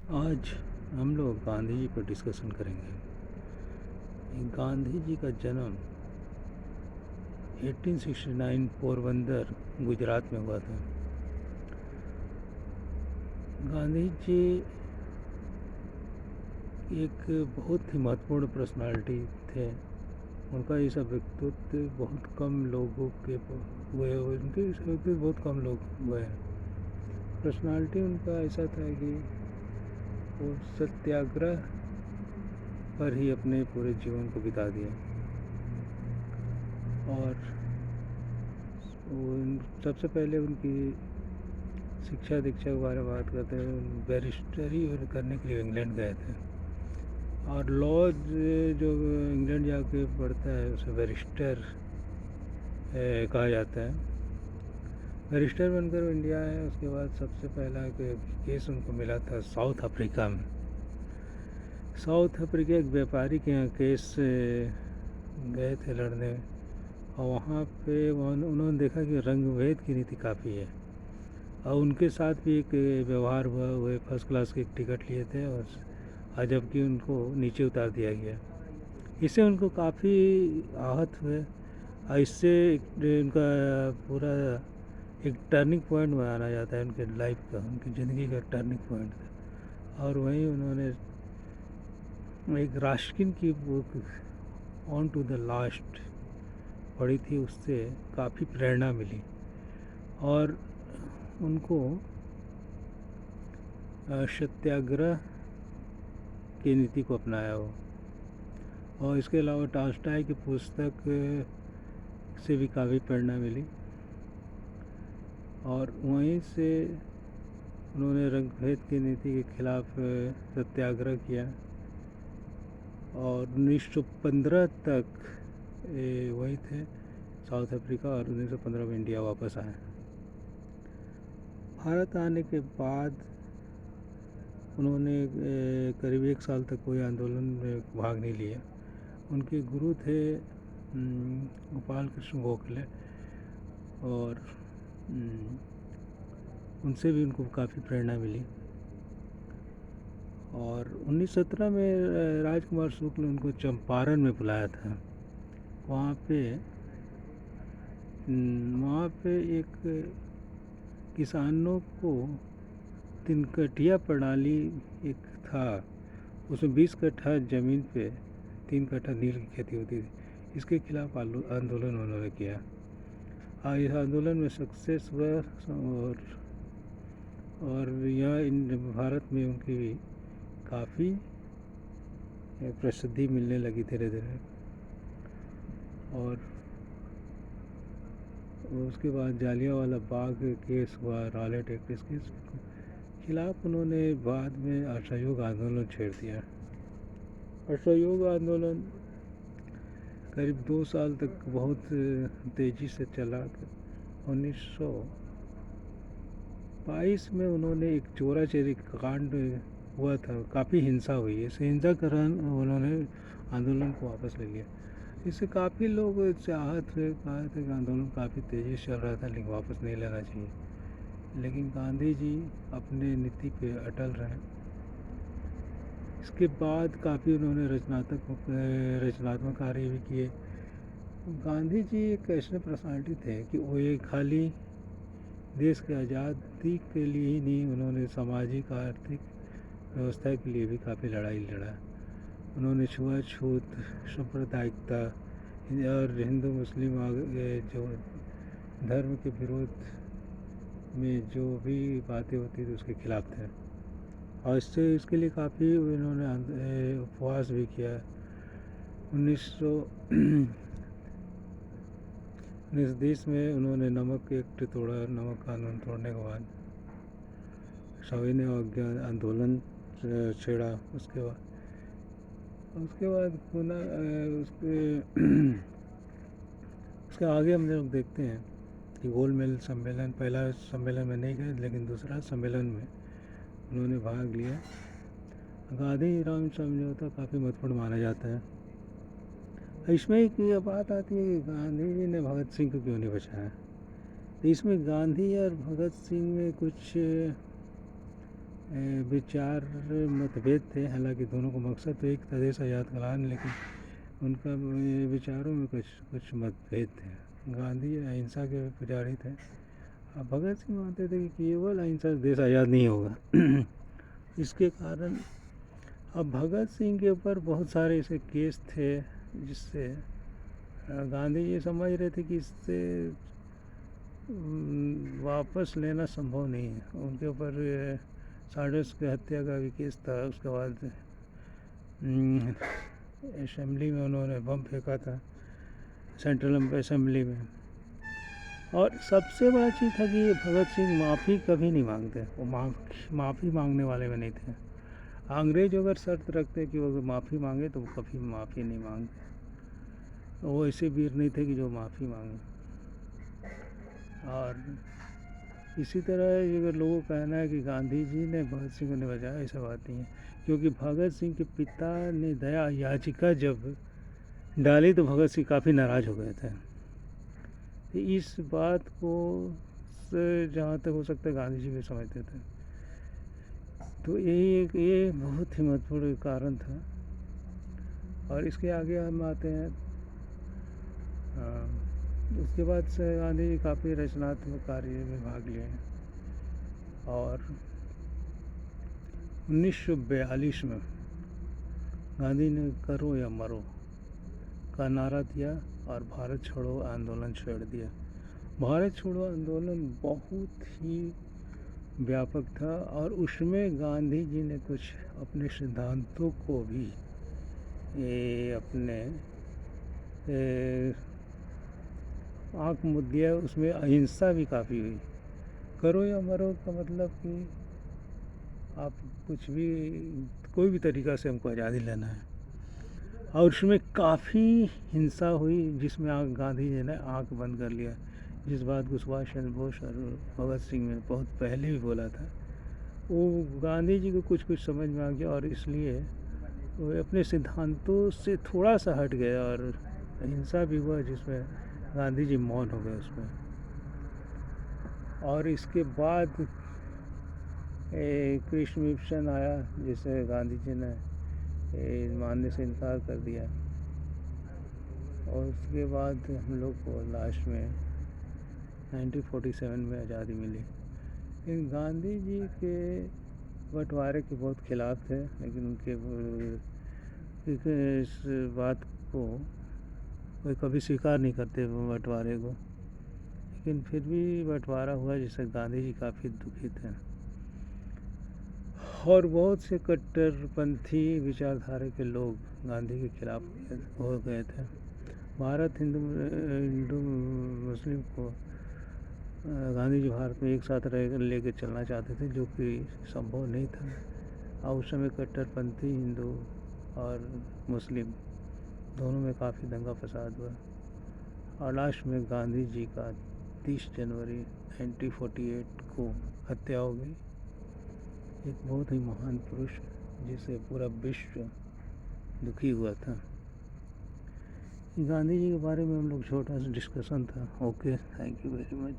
आज हम लोग गांधी जी पर डिस्कशन करेंगे। गांधी जी का जन्म 1869 पोरबंदर गुजरात में हुआ था। गांधी जी एक बहुत ही महत्वपूर्ण पर्सनालिटी थे। उनका ऐसा व्यक्तित्व बहुत कम लोगों के हुए उनके ऐसा व्यक्तित्व बहुत कम लोग हुए हैं। पर्सनालिटी उनका ऐसा था कि वो सत्याग्रह पर ही अपने पूरे जीवन को बिता दिया। और सबसे पहले उनकी शिक्षा दीक्षा के बारे में बात करते हैं। बैरिस्टरी करने के लिए इंग्लैंड गए थे और लॉ जो इंग्लैंड जाके पढ़ता है उसे बैरिस्टर कहा जाता है। बैरिस्टर बनकर इंडिया आए। उसके बाद सबसे पहला केस उनको मिला था साउथ अफ्रीका में। साउथ अफ्रीका एक व्यापारी के यहाँ केस गए थे लड़ने और वहाँ पे उन्होंने देखा कि रंग भेद की नीति काफ़ी है और उनके साथ भी एक व्यवहार हुआ। वो फर्स्ट क्लास के टिकट लिए थे और जबकि उनको नीचे उतार दिया गया। इससे उनको काफ़ी आहत हुए और इससे उनका पूरा एक टर्निंग पॉइंट माना जाता है उनके लाइफ का, उनकी ज़िंदगी का टर्निंग पॉइंट था। और वहीं उन्होंने एक रास्किन की book unto the last पढ़ी थी, उससे काफ़ी प्रेरणा मिली और उनको सत्याग्रह की नीति को अपनाया हो। और इसके अलावा टॉल्स्टॉय की पुस्तक से भी काफ़ी प्रेरणा मिली और वहीं से उन्होंने रंगभेद की नीति के खिलाफ सत्याग्रह किया और 1915 तक वही थे साउथ अफ्रीका और 1915 में इंडिया वापस आए। भारत आने के बाद उन्होंने करीब 1 साल तक कोई आंदोलन में भाग नहीं लिया। उनके गुरु थे गोपाल कृष्ण गोखले और उनसे भी उनको काफ़ी प्रेरणा मिली। और 1917 में राजकुमार शुक्ल ने उनको चंपारण में बुलाया था। वहाँ पे एक किसानों को तिनकटिया प्रणाली एक था, उसमें 20 कट्ठा ज़मीन पे 3 कट्ठा नील की खेती होती थी। इसके खिलाफ आंदोलन उन्होंने किया और इस आंदोलन में सक्सेस हुआ और यहाँ भारत में उनकी काफ़ी प्रसिद्धि मिलने लगी धीरे धीरे। और उसके बाद जालियांवाला बाग केस हुआ, रॉलेट एक्ट, इसके खिलाफ उन्होंने बाद में असहयोग आंदोलन छेड़ दिया। असहयोग आंदोलन करीब 2 साल तक बहुत तेज़ी से चला। 1922 में उन्होंने एक चोरा चोरी कांड हुआ था, काफ़ी हिंसा हुई। इस हिंसा के कारण उन्होंने आंदोलन को वापस ले लिया। इससे काफ़ी लोग इससे आहत हुए, कहा था कि आंदोलन काफ़ी तेज़ी से चल रहा था लेकिन वापस नहीं लेना चाहिए। लेकिन गांधी जी अपने नीति पे अटल रहे। इसके बाद काफ़ी उन्होंने रचनात्मक कार्य भी किए। गांधी जी एक ऐसे पर्सनालिटी थे कि वो एक खाली देश की आज़ादी के लिए ही नहीं, उन्होंने सामाजिक आर्थिक व्यवस्था के लिए भी काफ़ी लड़ाई लड़ा। उन्होंने छुआछूत, सांप्रदायिकता और हिंदू मुस्लिम जो धर्म के विरोध में जो भी बातें होती थी उसके खिलाफ थे और इसके लिए काफ़ी उन्होंने उपवास भी किया। 1919 में उन्होंने नमक एक्ट तोड़ा। नमक कानून तोड़ने के बाद सविनय अवज्ञा आंदोलन छेड़ा। उसके बाद उसके आगे हम लोग देखते हैं कि गोलमेज सम्मेलन, पहला सम्मेलन में नहीं गए लेकिन दूसरा सम्मेलन में उन्होंने भाग लिया। गांधी राम समझौता काफ़ी महत्वपूर्ण माना जाता है। इसमें एक बात आती है कि गांधी जी ने भगत सिंह को क्यों नहीं बचाया। तो इसमें गांधी और भगत सिंह में कुछ विचार मतभेद थे, हालांकि दोनों को मकसद तो एक था, देश आज़ाद कराना, लेकिन उनका विचारों में कुछ कुछ मतभेद थे। गांधी अहिंसा के पुजारी थे, अब भगत सिंह मानते थे कि केवल अहिंसा से देश आज़ाद नहीं होगा। इसके कारण अब भगत सिंह के ऊपर बहुत सारे ऐसे केस थे जिससे गांधी ये समझ रहे थे कि इससे वापस लेना संभव नहीं है। उनके ऊपर साजिश की हत्या का भी केस था। उसके बाद असेंबली में उन्होंने बम फेंका था, सेंट्रल असेंबली में। और सबसे बड़ा चीज़ था कि भगत सिंह माफ़ी कभी नहीं मांगते, वो माफ़ी मांगने वाले में नहीं थे। अंग्रेज अगर शर्त रखते कि वो माफ़ी मांगे तो वो कभी माफ़ी नहीं मांगते। वो ऐसे वीर नहीं थे कि जो माफ़ी मांगे। और इसी तरह अगर लोगों का कहना है कि गांधी जी ने भगत सिंह को नहीं बचाया, ऐसा बात नहीं है, क्योंकि भगत सिंह के पिता ने दया याचिका जब डाली तो भगत सिंह काफ़ी नाराज़ हो गए थे। तो इस बात को जहाँ तक हो सकता है गांधी जी भी समझते थे। तो ये बहुत ही महत्वपूर्ण कारण था। और इसके आगे हम आते हैं, उसके बाद से गांधी जी काफ़ी रचनात्मक कार्य में भाग लिए और 1942 में गांधी ने करो या मरो का नारा दिया और भारत छोड़ो आंदोलन छेड़ दिया। भारत छोड़ो आंदोलन बहुत ही व्यापक था और उसमें गांधी जी ने कुछ अपने सिद्धांतों को भी अपने आँख मूंद दिया। उसमें अहिंसा भी काफ़ी हुई। करो या मरो का मतलब कि आप कुछ भी, कोई भी तरीक़ा से हमको आज़ादी लेना है। और उसमें काफ़ी हिंसा हुई जिसमें गांधी जी ने आँख बंद कर लिया, जिस बात को सुभाष चंद्र बोस और भगत सिंह ने बहुत पहले भी बोला था। वो गांधी जी को कुछ कुछ समझ में आ गया और इसलिए वो अपने सिद्धांतों से थोड़ा सा हट गए और हिंसा भी हुआ जिसमें गांधी जी मौन हो गए उसमें। और इसके बाद कृष्ण मिशन आया जिसे गांधी जी ने मानने से इनकार कर दिया। और उसके बाद हम लोग को लास्ट में 1947 में आज़ादी मिली। लेकिन गांधी जी के बंटवारे के बहुत खिलाफ थे, लेकिन उनके इस बात को कोई कभी स्वीकार नहीं करते बंटवारे को। लेकिन फिर भी बंटवारा हुआ जिससे गांधी जी काफ़ी दुखी थे और बहुत से कट्टरपंथी विचारधारा के लोग गांधी के खिलाफ हो गए थे। भारत हिंदू मुस्लिम को गांधी जी भारत में एक साथ लेकर चलना चाहते थे, जो कि संभव नहीं था। और उस समय कट्टरपंथी हिंदू और मुस्लिम दोनों में काफ़ी दंगा फसाद हुआ और लास्ट में गांधी जी का 30 जनवरी 1948 को हत्या हो गई। एक बहुत ही महान पुरुष जिसे पूरा विश्व दुखी हुआ था। गांधी जी के बारे में हम लोग छोटा सा डिस्कशन था। Okay, thank you very much.